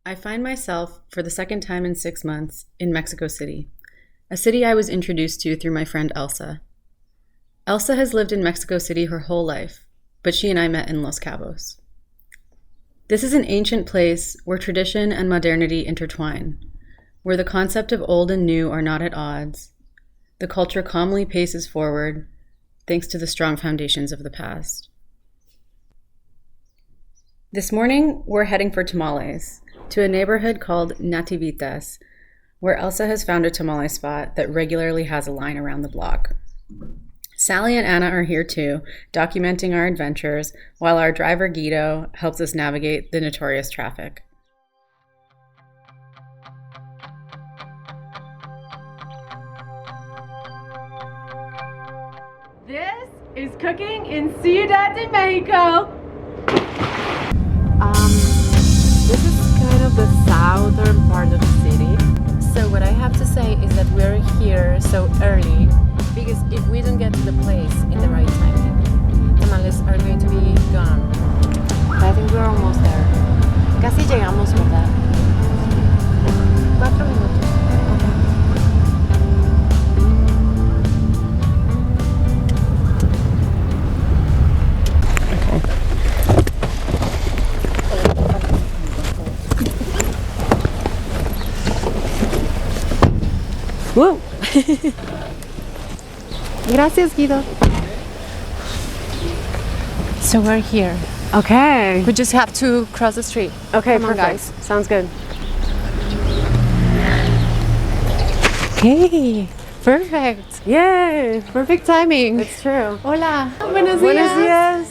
I find myself, for the second time in 6 months, in Mexico City, a city I was introduced to through my friend Elsa. Elsa has lived in Mexico City her whole life, but she and I met in Los Cabos. This is an ancient place where tradition and modernity intertwine, where the concept of old and new are not at odds. The culture calmly paces forward, thanks to the strong foundations of the past. This morning, we're heading for tamales, to a neighborhood called Nativitas, where Elsa has found a tamale spot that regularly has a line around the block. Sally and Anna are here too, documenting our adventures, while our driver Guido helps us navigate the notorious traffic. This is cooking in Ciudad de Mexico. This is kind of the southern part of the city. So what I have to say is that we're here so early because if we don't get to the place in the right timing, tamales are going to be gone. But I think we're almost there. Casi llegamos, ¿verdad? 4 minutos. Woo! Gracias, Guido. So we're here. Okay. We just have to cross the street. Okay, Come on, perfect. guys. Sounds good. Hey, perfect. Yay! Perfect timing. It's true. Hola. Buenos días. Buenos días.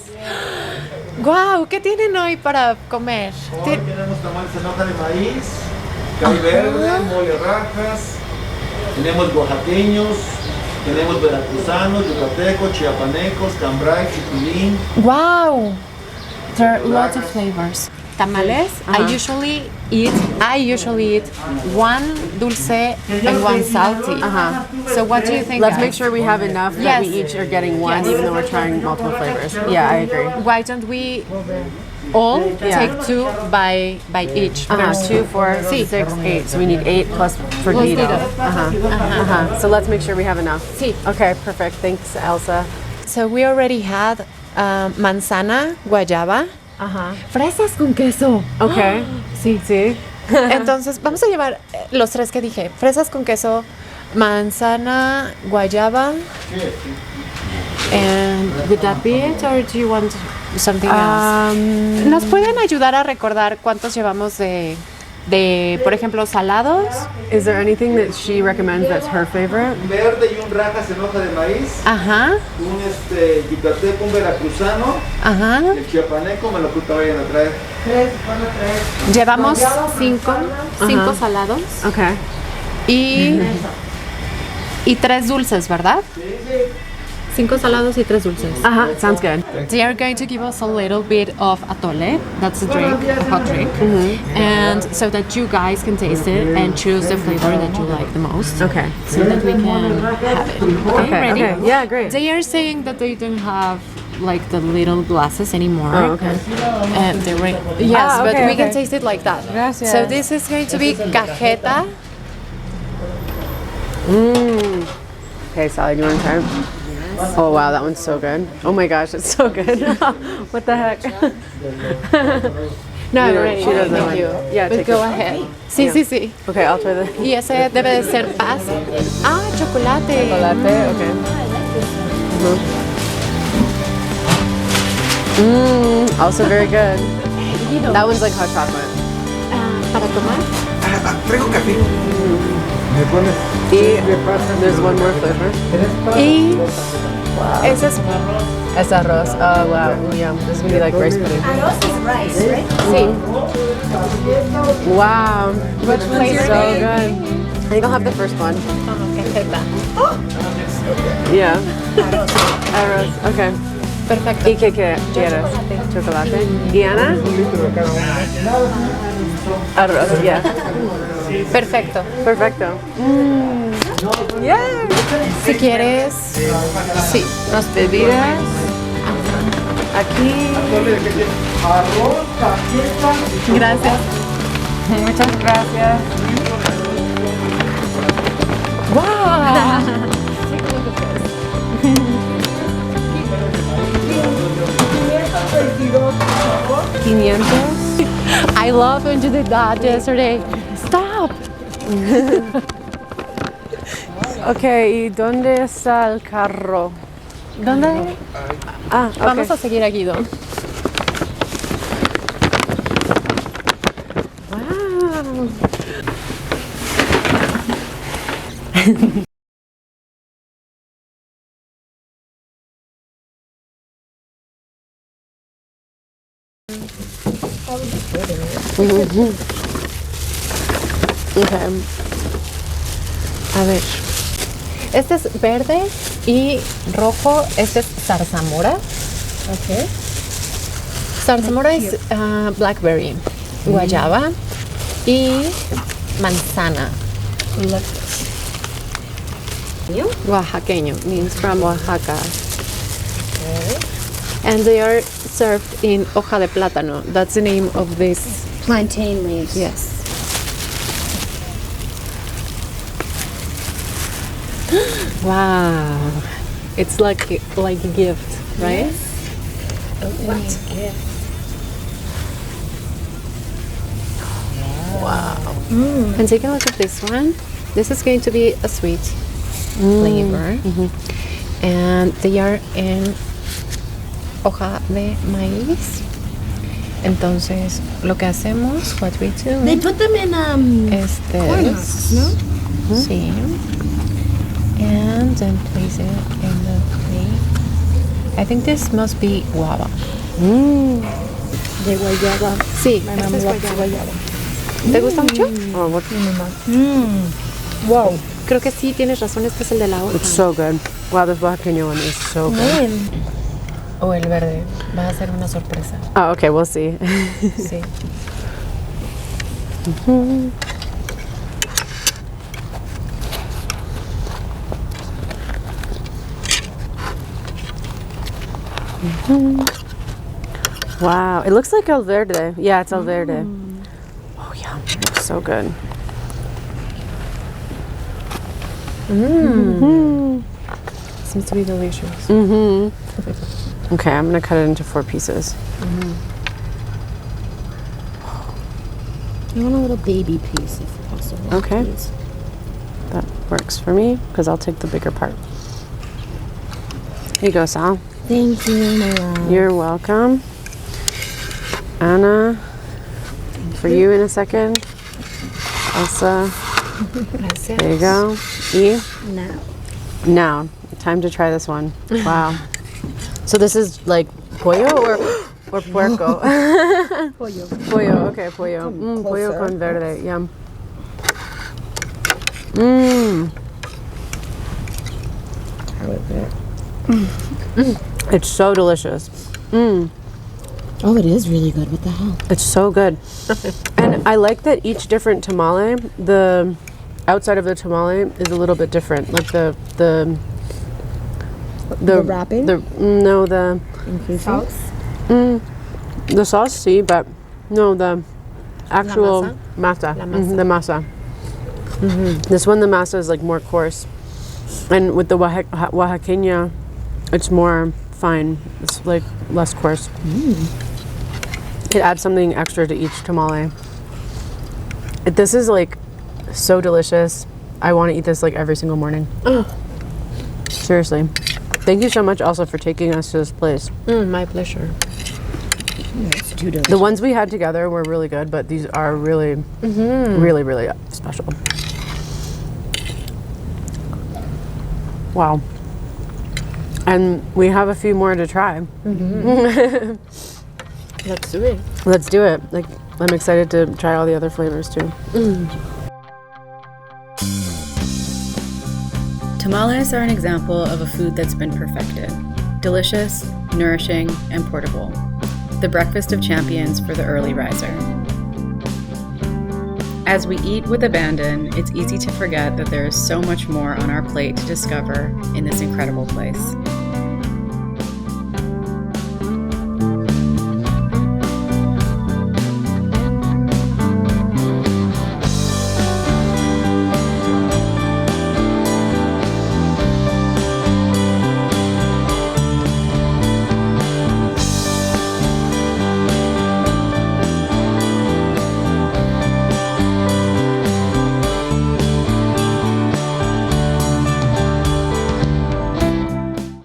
Guau, ¿qué tienen hoy para comer? Hoy tenemos tamales en hoja de maíz, cay verde, mole rajas, tenemos oaxaqueños, tenemos veracruzanos, yucatecos, chiapanecos, cambray, chipilín. Wow, there are lots of flavors. Tamales. I usually eat one dulce and one salty. So what do you think? Let's guys? make sure we have enough that Yes. we each are getting one, Yes. even though we're trying multiple flavors. Yeah, I agree. Why don't we all take 2 by each? There's 2, 4, Sí. 6, 8. So we need 8 plus for Plus Guido. Guido. So let's make sure we have enough. Sí. Okay, perfect. Thanks, Elsa. So we already had manzana, guayaba, fresas con queso. Okay. Sí. See? Entonces vamos a llevar los 3 que dije: fresas con queso, manzana, guayaba. And would that be it, or do you want something else? ¿Nos pueden ayudar a recordar cuántos llevamos de, por ejemplo, salados? Is there anything that she recommends that's her favorite? Un verde y un rajas en hoja de maíz, Ajá, un yucateco, un veracruzano, ajá. el chiapaneco me lo vayan a traer. Llevamos 5 salados Okay. y 3 dulces, ¿verdad? 5 salados y 3 dulces. Sounds good. They are going to give us a little bit of atole, that's a drink, a hot drink, and so that you guys can taste it and choose the flavor that you like the most. Okay. So that we can have it. Okay, ready? Okay. Yeah, great. They are saying that they don't have like the little glasses anymore. Oh, okay. And they yes, but okay, we can okay. taste it like that. Gracias. So this is going to be cajeta. Okay, Sally, do you want to try? Oh wow, that one's so good. Oh my gosh, it's so good. What the heck? No, I'm You know, ready. she doesn't Thank like you. it. Yeah, But take go it. ahead. Sí, Yeah. sí, sí. Okay, I'll try the Y ese debe de ser paz. Ah, chocolate. chocolate. Okay. Also very good. That one's like hot chocolate. Para tomar. Traigo café. ¿Me pones? Y there's one more flavor. Y ese es Es arroz. Oh wow, ooh, yum. This is gonna be like rice pudding. Arroz is rice, right? sí. Wow, Which flavor so do you good. I think I'll have the first one. Cajeta. Yeah. Arroz. Okay. Perfecto. ¿Y qué quieres? Chocolate. ¿Y Ana? Arroz. Yeah. Perfecto. Perfecto. Yeah. Si quieres, sí, nos Bebidas. Aquí. Gracias. Muchas gracias. ¡Wow! 500. I love when you did that yesterday. Stop. Ok, ¿y dónde está el carro? ¿Dónde? Ah, okay. Vamos a seguir a Guido. Wow. Okay. A ver. Este es verde y rojo. Este es zarzamora. Okay. Zarzamora es blackberry, guayaba y manzana. Oaxaqueño means from Oaxaca. Okay. And they are served in hoja de plátano. That's the name of this. Plantain leaves. Yes. Wow. It's like a gift, right? Yes. What a gift. Wow. And take a look at this one. This is going to be a sweet flavor. And they are in hoja de maíz. Entonces, lo que hacemos, what we do, They put them in corn husks, no? sí. And then place it in the plate. I think this must be guava. De guayaba. Sí, My este mom es loves guayaba. guayaba. ¿Te gusta mucho? Oh, what? Wow. Creo que sí, tienes razón, este es el de la hoja. It's so good. Wow, this oaxaqueño one is so good. O el verde, va a ser una sorpresa. Oh, okay, we'll see. Sí. Wow, it looks like el verde. Yeah, it's el verde. Oh, yeah, it looks so good. Seems to be delicious. Okay, I'm gonna cut it into 4 pieces. I want a little baby piece if possible. Okay. Please. That works for me because I'll take the bigger part. Here you go, Sal. Thank you, my love. You're welcome. Anna, for you in a second. Elsa, Gracias. there you go. E, Now. now, time to try this one. Wow. So this is like pollo or puerco? Pollo. Pollo, okay, pollo. Pollo con verde, yum. How is it? It's so delicious. Oh, it is really good. What the hell? It's so good. And I like that each different tamale, the outside of the tamale is a little bit different. Like the wrapping? Sauce? The sauce, see, but no, the actual masa. La masa. The masa. This one, the masa is like more coarse. And with the Oaxaqueña, it's more fine. It's like less coarse. It adds something extra to each tamale. This is like so delicious. I want to eat this like every single morning. Seriously. Thank you so much also for taking us to this place. My pleasure. It's too delicious. The ones we had together were really good, but these are really, really, really special. Wow. And we have a few more to try. Let's do it. Let's do it. Like, I'm excited to try all the other flavors too. Tamales are an example of a food that's been perfected. Delicious, nourishing, and portable. The breakfast of champions for the early riser. As we eat with abandon, it's easy to forget that there is so much more on our plate to discover in this incredible place.